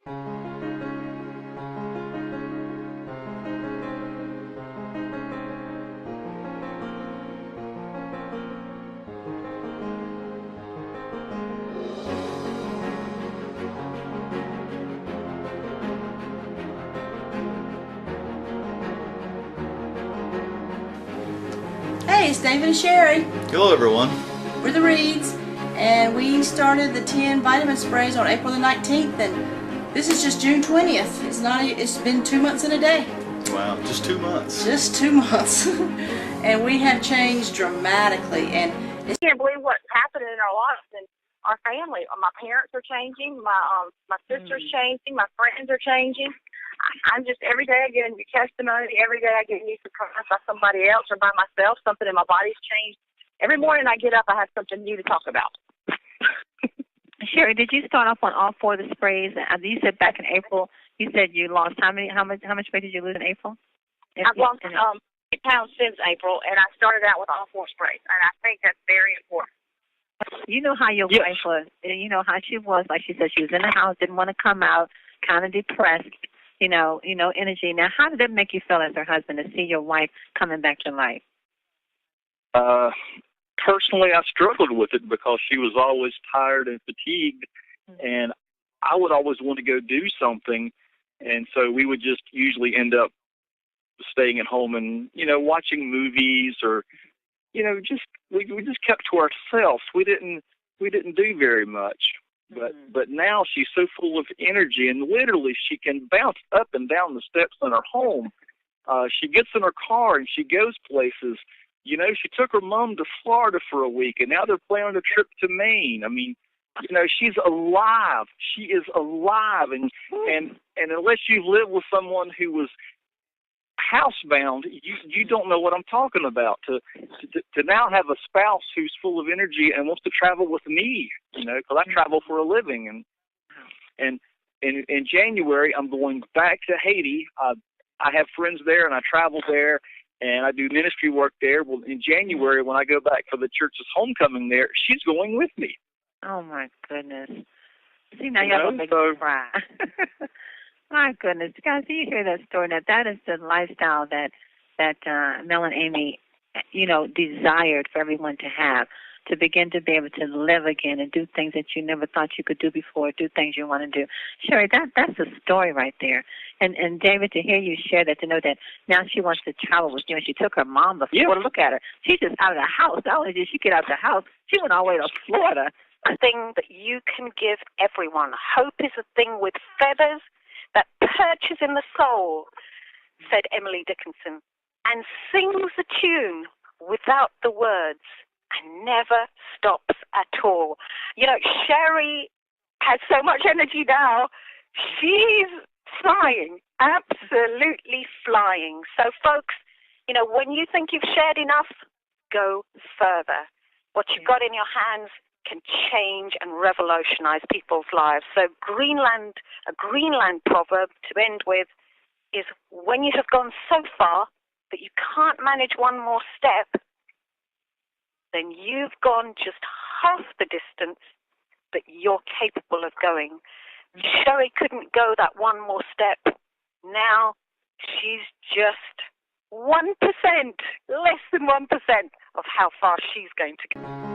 Hey, it's David and Sherry. Hello everyone. We're the Reeds, and we started the 10 vitamin sprays on April the 19th, and this is just June 20th. It's been 2 months and a day. Wow, just 2 months. Just 2 months. And we have changed dramatically, and I can't believe what's happening in our lives and our family. My parents are changing, my sister's changing, my friends are changing. I'm just, every day I get a new testimony, every day I get a new surprise by somebody else or by myself. Something in my body's changed. Every morning I get up, I have something new to talk about. Sherry, did you start off on all 4 of the sprays? You said back in April, you said you lost how much weight did you lose in April? I've lost 8 pounds since April, and I started out with all 4 sprays, and I think that's very important. You know how your wife was. You know how she was. Like she said, she was in the house, didn't want to come out, kind of depressed. You know, energy. Now, how did that make you feel as her husband to see your wife coming back to life? Personally, I struggled with it because she was always tired and fatigued, and I would always want to go do something, and so we would just usually end up staying at home and, watching movies or, we just kept to ourselves. We didn't do very much. But now she's so full of energy, and literally she can bounce up and down the steps in her home. She gets in her car and she goes places. She took her mom to Florida for a week, and now they're planning a trip to Maine. I mean, she's alive. She is alive, and unless you live with someone who was housebound, you don't know what I'm talking about. To now have a spouse who's full of energy and wants to travel with me, because I travel for a living, and in January I'm going back to Haiti. I have friends there, and I travel there, and I do ministry work there. Well, in January when I go back for the church's homecoming there, she's going with me. Oh my goodness! See, now you're making me cry. My goodness, guys, do you hear that story? Now, that is the lifestyle that Mel and Amy, desired for everyone to have, to begin to be able to live again and do things that you never thought you could do before, do things you want to do. Sherry, that's a story right there. And David, to hear you share that, to know that now she wants to travel with you, and she took her mom before. Yeah. Look at her. She's just out of the house. Not only did she get out of the house, she went all the way to Florida. A thing that you can give everyone. Hope is a thing with feathers that perches in the soul, said Emily Dickinson, and sings a tune without the words and never stops at all. Sherry has so much energy now. She's flying, absolutely flying. So, folks, when you think you've shared enough, go further. What you've got in your hands can change and revolutionize people's lives. So a Greenland proverb to end with is, when you have gone so far that you can't manage one more step, then you've gone just half the distance that you're capable of going. Sherry couldn't go that one more step. Now she's just 1%, less than 1% of how far she's going to go.